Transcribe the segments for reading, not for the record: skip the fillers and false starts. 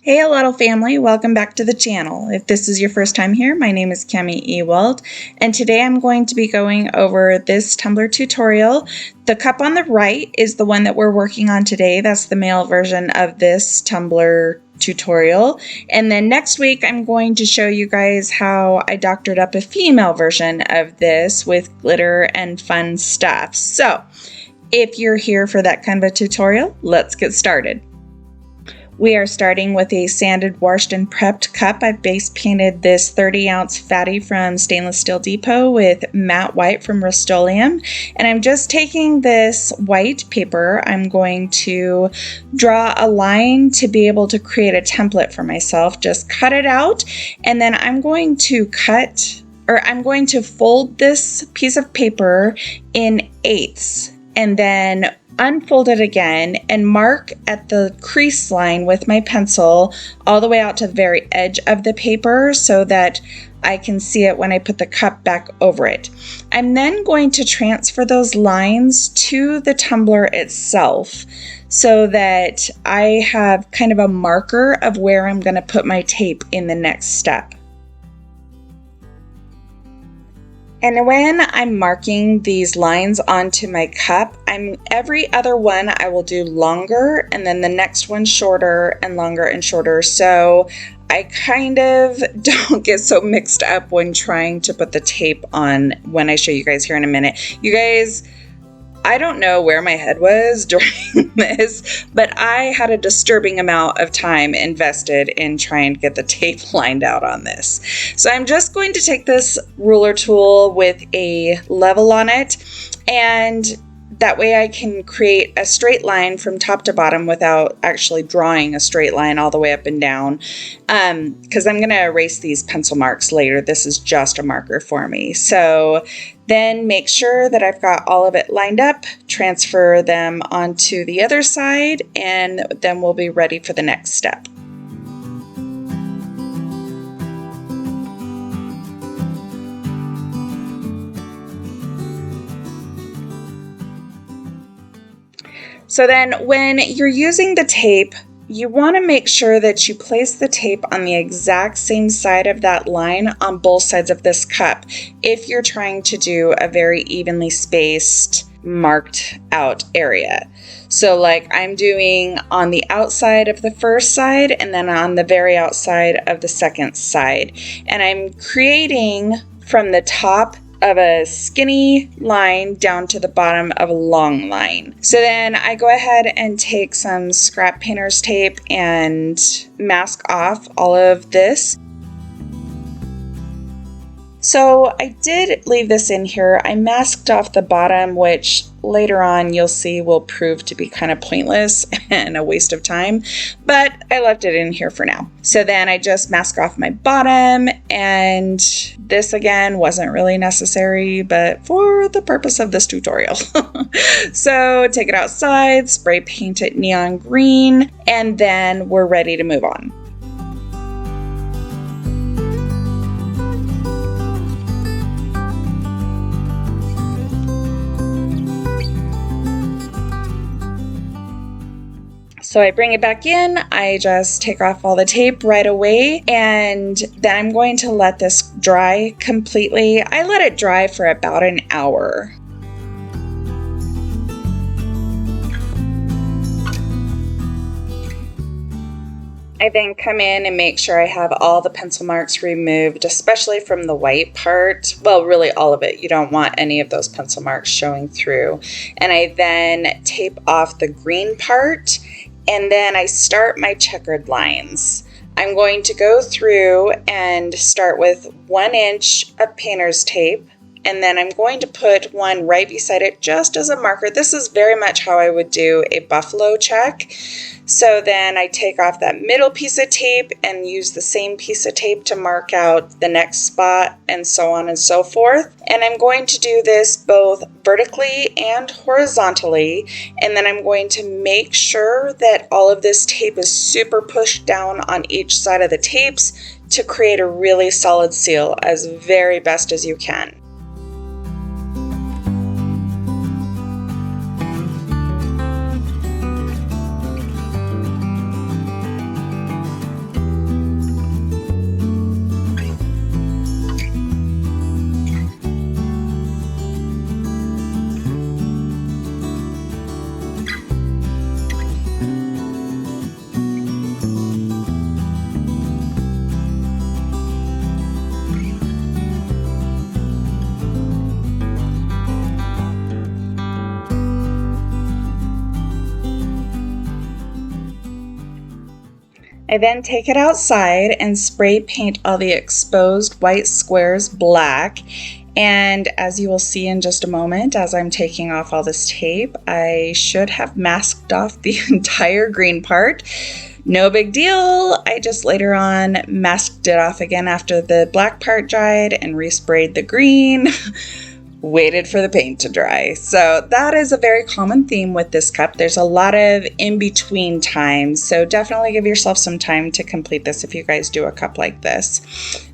Hey Alottle family, welcome back to the channel. If this is your first time here, my name is Cami Ewalt, and today I'm going to be going over this tumbler tutorial. The cup on the right is the one that we're working on today. That's the male version of this tumbler tutorial. And then next week I'm going to show you guys how I doctored up a female version of this with glitter and fun stuff. So if you're here for that kind of a tutorial, let's get started. We are starting with a sanded, washed, and prepped cup. I've base painted this 30-ounce fatty from Stainless Steel Depot with matte white from Rust-Oleum. And I'm just taking this white paper. I'm going to draw a line to be able to create a template for myself. Just cut it out, and then I'm going to fold this piece of paper in eighths, and then unfold it again and mark at the crease line with my pencil all the way out to the very edge of the paper so that I can see it when I put the cup back over it. I'm then going to transfer those lines to the tumbler itself so that I have kind of a marker of where I'm going to put my tape in the next step. And when I'm marking these lines onto my cup, every other one I will do longer, and then the next one shorter and longer and shorter. So I kind of don't get so mixed up when trying to put the tape on when I show you guys here in a minute. You guys, I don't know where my head was during this, but I had a disturbing amount of time invested in trying to get the tape lined out on this. So I'm just going to take this ruler tool with a level on it, and that way I can create a straight line from top to bottom without actually drawing a straight line all the way up and down, because I'm going to erase these pencil marks later. This is just a marker for me. So then make sure that I've got all of it lined up, transfer them onto the other side, and then we'll be ready for the next step. So then when you're using the tape, you want to make sure that you place the tape on the exact same side of that line on both sides of this cup if you're trying to do a very evenly spaced, marked out area. So like I'm doing on the outside of the first side and then on the very outside of the second side. And I'm creating from the top of a skinny line down to the bottom of a long line. So then I go ahead and take some scrap painter's tape and mask off all of this. So I did leave this in here. I masked off the bottom, which later on you'll see will prove to be kind of pointless and a waste of time, but I left it in here for now. So then I just mask off my bottom, and this again wasn't really necessary, but for the purpose of this tutorial. So take it outside, spray paint it neon green, and then we're ready to move on. So I bring it back in, I just take off all the tape right away, and then I'm going to let this dry completely. I let it dry for about an hour. I then come in and make sure I have all the pencil marks removed, especially from the white part. Well, really all of it. You don't want any of those pencil marks showing through. And I then tape off the green part, and then I start my checkered lines. I'm going to go through and start with 1 inch of painter's tape, and then I'm going to put one right beside it just as a marker. This is very much how I would do a buffalo check. So then I take off that middle piece of tape and use the same piece of tape to mark out the next spot, and so on and so forth. And I'm going to do this both vertically and horizontally, and then I'm going to make sure that all of this tape is super pushed down on each side of the tapes to create a really solid seal as very best as you can. I then take it outside and spray paint all the exposed white squares black. And as you will see in just a moment, as I'm taking off all this tape, I should have masked off the entire green part. No big deal. I just later on masked it off again after the black part dried and resprayed the green. Waited for the paint to dry. So that is a very common theme with this cup. There's a lot of in-between times, so definitely give yourself some time to complete this if you guys do a cup like this.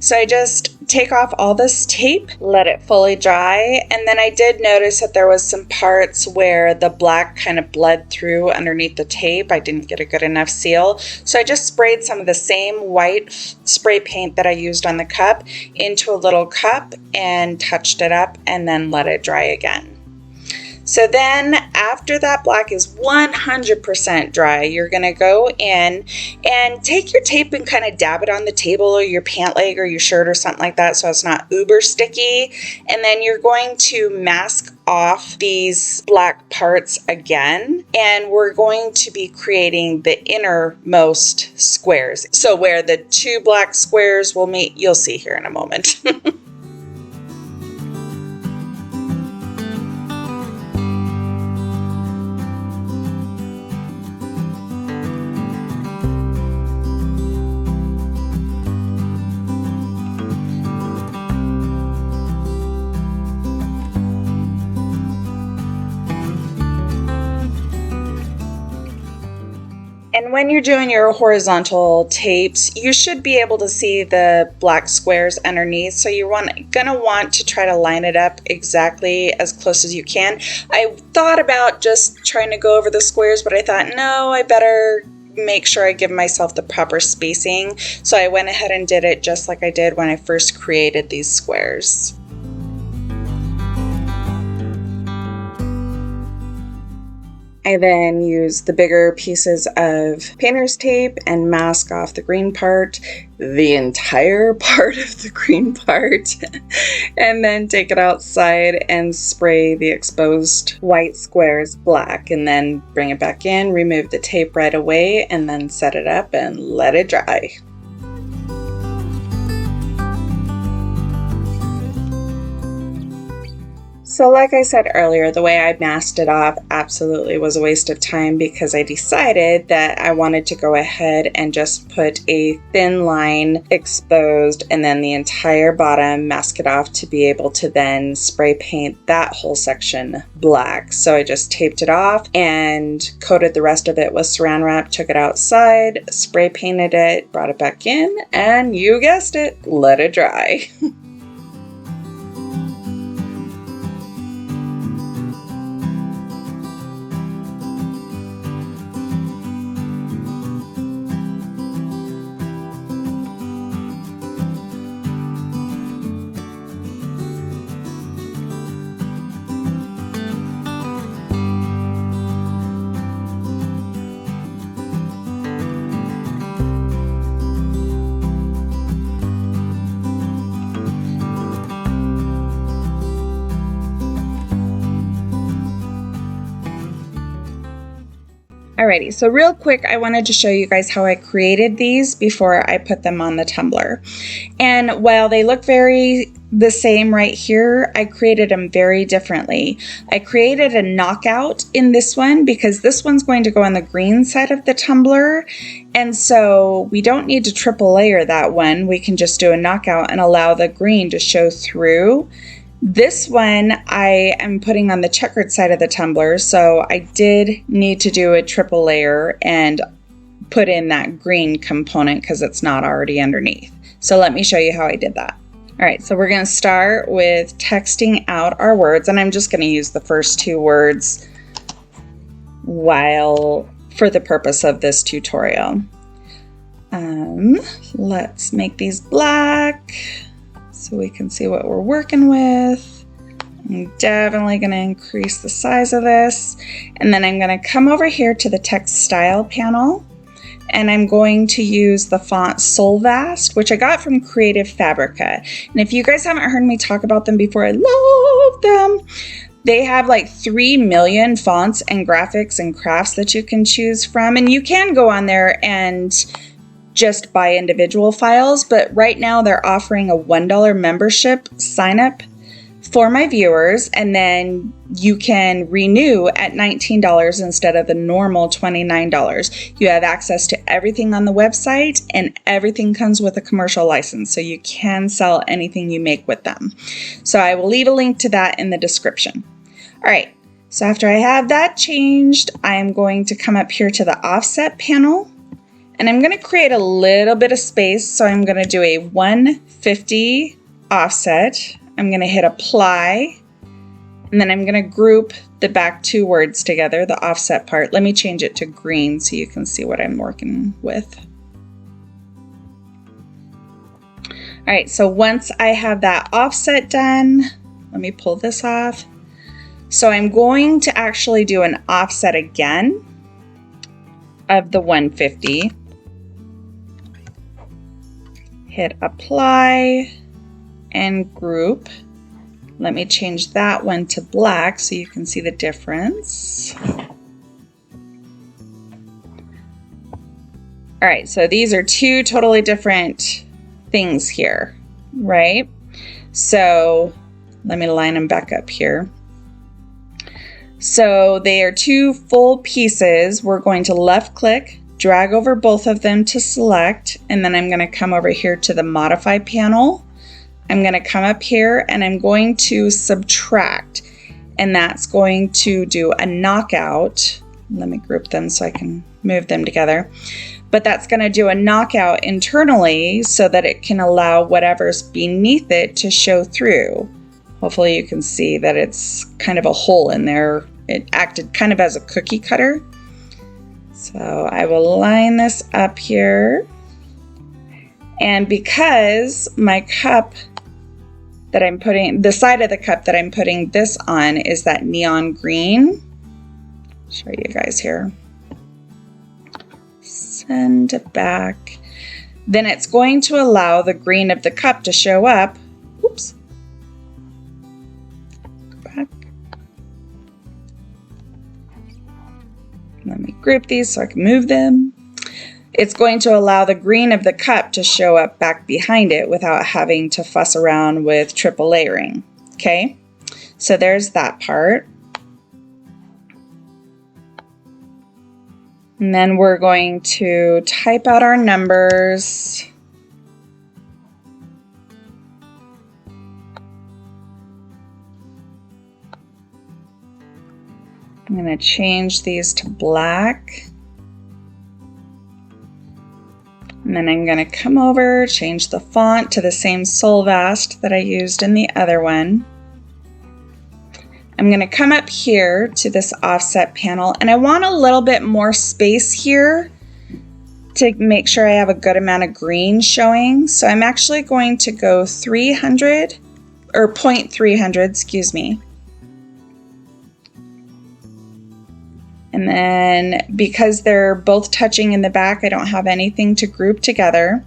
So I just take off all this tape, let it fully dry, and then I did notice that there was some parts where the black kind of bled through underneath the tape. I didn't get a good enough seal, so I just sprayed some of the same white spray paint that I used on the cup into a little cup and touched it up and then let it dry again. So then after that black is 100% dry, you're going to go in and take your tape and kind of dab it on the table or your pant leg or your shirt or something like that so it's not uber sticky. And then you're going to mask off these black parts again, and we're going to be creating the innermost squares. So where the two black squares will meet, you'll see here in a moment. And when you're doing your horizontal tapes, you should be able to see the black squares underneath. So you're gonna want to try to line it up exactly as close as you can. I thought about just trying to go over the squares, but I thought, no, I better make sure I give myself the proper spacing. So I went ahead and did it just like I did when I first created these squares. I then use the bigger pieces of painter's tape and mask off the green part, the entire part of the green part, and then take it outside and spray the exposed white squares black, and then bring it back in, remove the tape right away, and then set it up and let it dry. So like I said earlier, the way I masked it off absolutely was a waste of time because I decided that I wanted to go ahead and just put a thin line exposed and then the entire bottom, mask it off to be able to then spray paint that whole section black. So I just taped it off and coated the rest of it with saran wrap, took it outside, spray painted it, brought it back in, and you guessed it, let it dry. Alrighty, so real quick, I wanted to show you guys how I created these before I put them on the tumbler. And while they look very the same right here, I created them very differently. I created a knockout in this one because this one's going to go on the green side of the tumbler. And so we don't need to triple layer that one. We can just do a knockout and allow the green to show through. This one I am putting on the checkered side of the tumbler, so I did need to do a triple layer and put in that green component because it's not already underneath. So let me show you how I did that. All right, so we're going to start with texting out our words, and I'm just going to use the first two words for the purpose of this tutorial. Let's make these black so we can see what we're working with. I'm definitely going to increase the size of this, and then I'm going to come over here to the text style panel, and I'm going to use the font Solvast, which I got from Creative Fabrica. And if you guys haven't heard me talk about them before, I love them. They have like 3 million fonts and graphics and crafts that you can choose from, and you can go on there and just buy individual files, but right now they're offering a $1 membership sign up for my viewers, and then you can renew at $19 instead of the normal $29. You have access to everything on the website, and everything comes with a commercial license, so you can sell anything you make with them. So I will leave a link to that in the description. All right, so after I have that changed, I am going to come up here to the offset panel, and I'm going to create a little bit of space. So I'm going to do a 150 offset. I'm going to hit apply, and then I'm going to group the back two words together, the offset part. Let me change it to green so you can see what I'm working with. All right, so once I have that offset done, let me pull this off. So I'm going to actually do an offset again of the 150. Hit apply and group. Let me change that one to black so you can see the difference. All right, so these are two totally different things here, right? So let me line them back up here. So they are two full pieces. We're going to left click, drag over both of them to select, and then I'm going to come over here to the modify panel. I'm going to come up here and I'm going to subtract, and that's going to do a knockout. Let me group them so I can move them together. But that's going to do a knockout internally so that it can allow whatever's beneath it to show through. Hopefully you can see that it's kind of a hole in there. It acted kind of as a cookie cutter. So I will line this up here. And because my cup that I'm putting, the side of the cup that I'm putting this on is that neon green. I'll show you guys here. Send it back. Then it's going to allow the green of the cup to show up. Oops. Back. Let me group these so I can move them. It's going to allow the green of the cup to show up back behind it without having to fuss around with triple layering. Okay, so there's that part. And then we're going to type out our numbers. I'm going to change these to black. And then I'm going to come over, change the font to the same Solvast that I used in the other one. I'm going to come up here to this offset panel, and I want a little bit more space here to make sure I have a good amount of green showing. So I'm actually going to go 300 or 0.300, excuse me. And then because they're both touching in the back, I don't have anything to group together.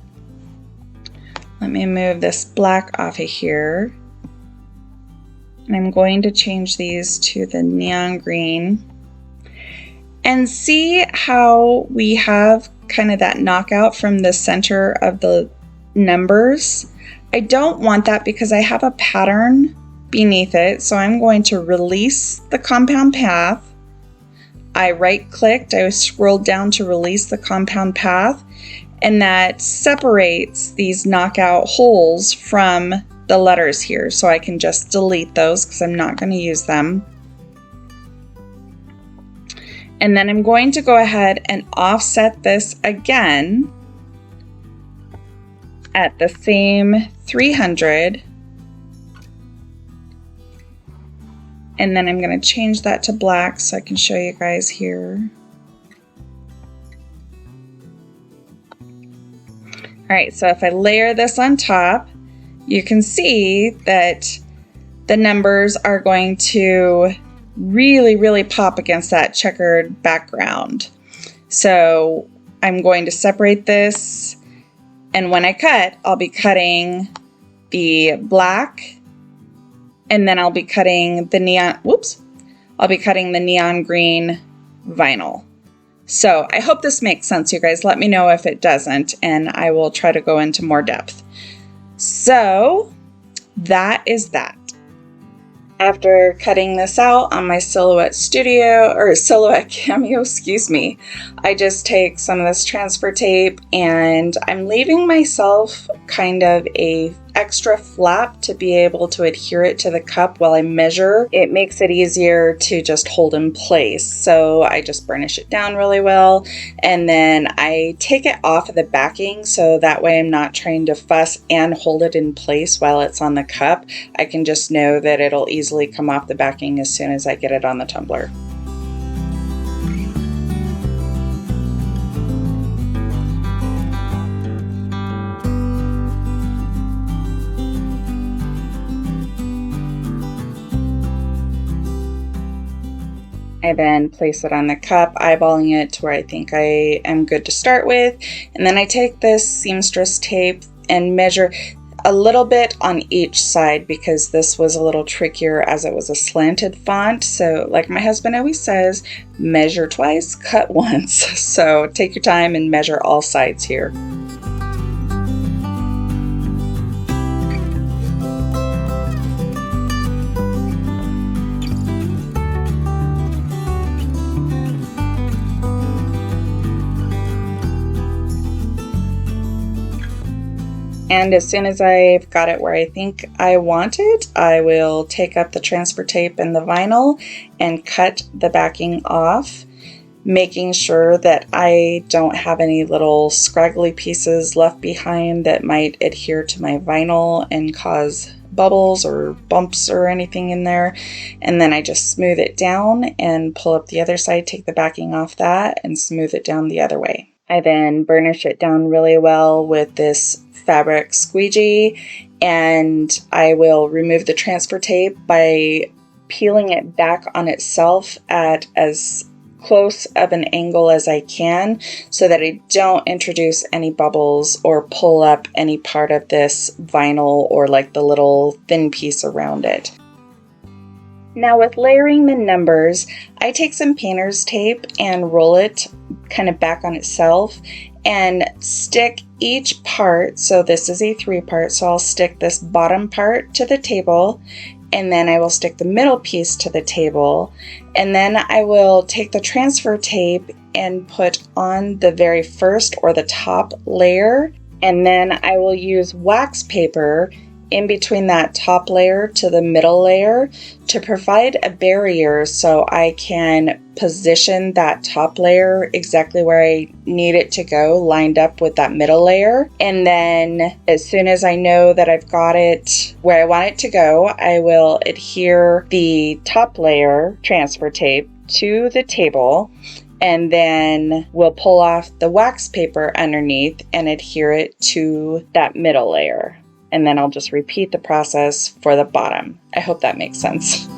Let me move this black off of here. And I'm going to change these to the neon green. And see how we have kind of that knockout from the center of the numbers? I don't want that because I have a pattern beneath it. So I'm going to release the compound path. I right-clicked, I scrolled down to release the compound path, and that separates these knockout holes from the letters here. So I can just delete those because I'm not going to use them. And then I'm going to go ahead and offset this again at the same 300. And then I'm going to change that to black so I can show you guys here. All right, so if I layer this on top, you can see that the numbers are going to really pop against that checkered background. So I'm going to separate this, and when I cut, I'll be cutting the black, and then I'll be cutting the neon, I'll be cutting the neon green vinyl. So I hope this makes sense, you guys. Let me know if it doesn't, and I will try to go into more depth. So that is that. After cutting this out on my Silhouette Cameo, excuse me, I just take some of this transfer tape and I'm leaving myself kind of a extra flap to be able to adhere it to the cup while I measure. It makes it easier to just hold in place. So I just burnish it down really well, and then I take it off of the backing so that way I'm not trying to fuss and hold it in place while it's on the cup. I can just know that it'll easily come off the backing as soon as I get it on the tumbler. I then place it on the cup, eyeballing it to where I think I am good to start with. And then I take this seamstress tape and measure a little bit on each side because this was a little trickier as it was a slanted font. So like my husband always says, measure twice, cut once. So take your time and measure all sides here. And as soon as I've got it where I think I want it, I will take up the transfer tape and the vinyl and cut the backing off, making sure that I don't have any little scraggly pieces left behind that might adhere to my vinyl and cause bubbles or bumps or anything in there. And then I just smooth it down and pull up the other side, take the backing off that and smooth it down the other way. I then burnish it down really well with this fabric squeegee, and I will remove the transfer tape by peeling it back on itself at as close of an angle as I can so that I don't introduce any bubbles or pull up any part of this vinyl or like the little thin piece around it. Now with layering the numbers, I take some painter's tape and roll it kind of back on itself and stick each part. So this is a 3-part, so I'll stick this bottom part to the table, and then I will stick the middle piece to the table, and then I will take the transfer tape and put on the very first or the top layer, and then I will use wax paper in between that top layer to the middle layer to provide a barrier so I can position that top layer exactly where I need it to go, lined up with that middle layer. And then as soon as I know that I've got it where I want it to go, I will adhere the top layer transfer tape to the table, and then we'll pull off the wax paper underneath and adhere it to that middle layer. And then I'll just repeat the process for the bottom. I hope that makes sense.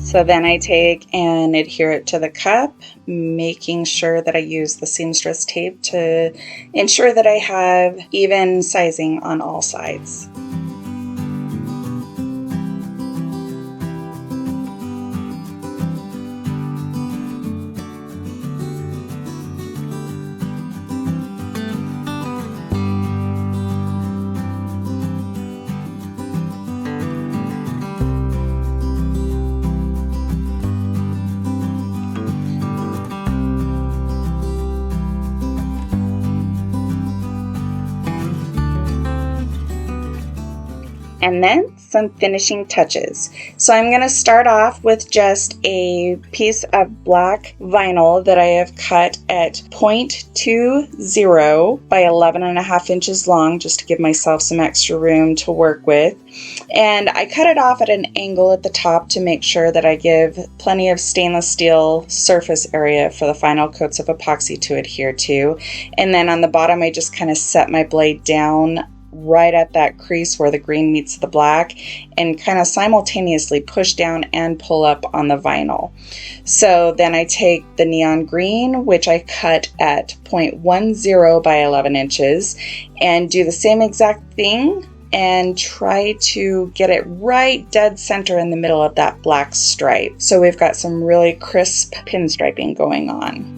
So then I take and adhere it to the cup, making sure that I use the seamstress tape to ensure that I have even sizing on all sides. And then some finishing touches. So I'm going to start off with just a piece of black vinyl that I have cut at 0.20 by 11.5 inches long, just to give myself some extra room to work with. And I cut it off at an angle at the top to make sure that I give plenty of stainless steel surface area for the final coats of epoxy to adhere to. And then on the bottom, I just kind of set my blade down right at that crease where the green meets the black and kind of simultaneously push down and pull up on the vinyl. So then I take the neon green, which I cut at 0.10 by 11 inches, and do the same exact thing and try to get it right dead center in the middle of that black stripe. So we've got some really crisp pinstriping going on.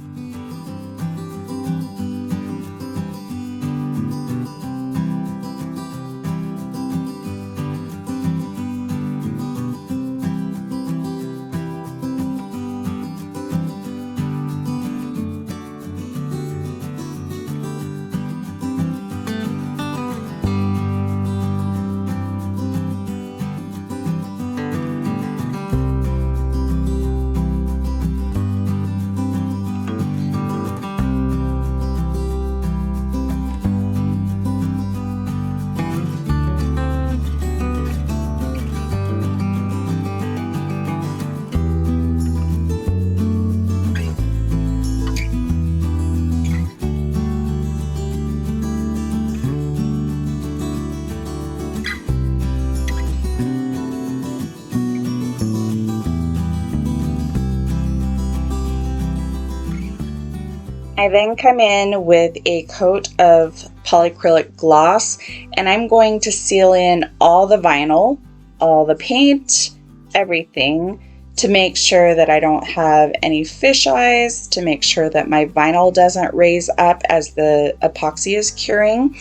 I then come in with a coat of polyacrylic gloss, and I'm going to seal in all the vinyl, all the paint, everything, to make sure that I don't have any fish eyes, to make sure that my vinyl doesn't raise up as the epoxy is curing.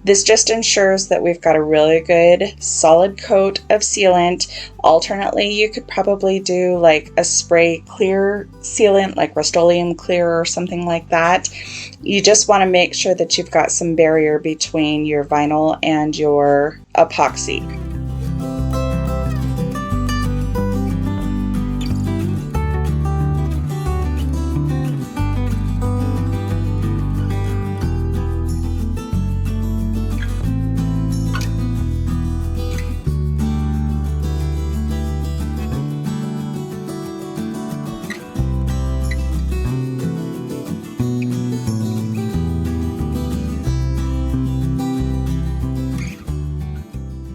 This just ensures that we've got a really good solid coat of sealant. Alternately, you could probably do like a spray clear sealant, like Rust-Oleum Clear or something like that. You just want to make sure that you've got some barrier between your vinyl and your epoxy.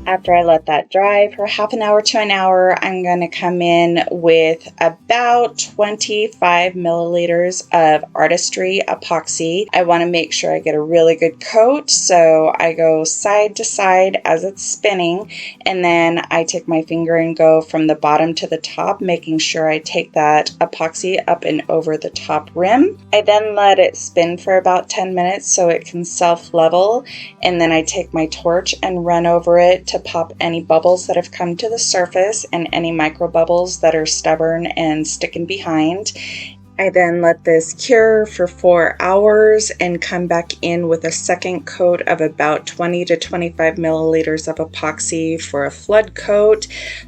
After I let that dry for half an hour to an hour, I'm going to come in with about 25 milliliters of Artistry epoxy. I want to make sure I get a really good coat, so I go side to side as it's spinning, and then I take my finger and go from the bottom to the top, making sure I take that epoxy up and over the top rim. I then let it spin for about 10 minutes so it can self-level, and then I take my torch and run over it to pop any bubbles that have come to the surface and any micro bubbles that are stubborn and sticking behind. I then let this cure for 4 hours and come back in with a second coat of about 20 to 25 milliliters of epoxy for a flood coat.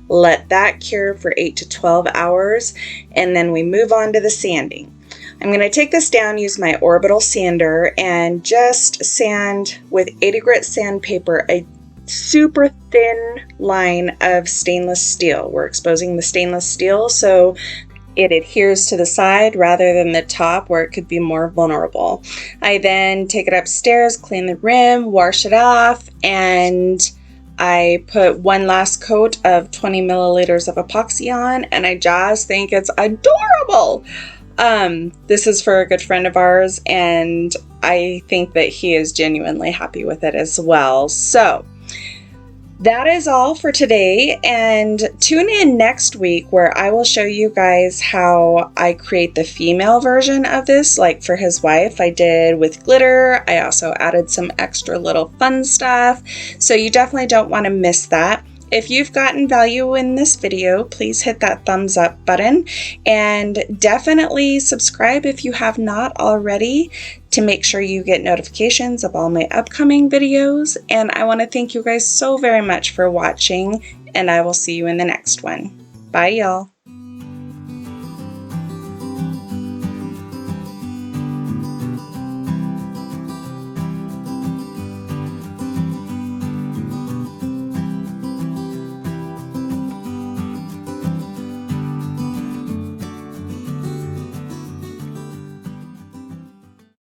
Let that cure for 8 to 12 hours, and then we move on to the sanding. I'm going to take this down, use my orbital sander, and just sand with 80 grit sandpaper a super thin line of stainless steel. We're exposing the stainless steel so it adheres to the side rather than the top where it could be more vulnerable. I then take it upstairs, clean the rim, wash it off, and I put one last coat of 20 milliliters of epoxy on, and I just think it's adorable. This is for a good friend of ours, and I think that he is genuinely happy with it as well. So that is all for today, and tune in next week where I will show you guys how I create the female version of this, like for his wife. I did with glitter. I also added some extra little fun stuff, so you definitely don't want to miss that. If you've gotten value in this video, please hit that thumbs up button and definitely subscribe if you have not already to make sure you get notifications of all my upcoming videos. And I want to thank you guys so very much for watching, and I will see you in the next one. Bye, y'all.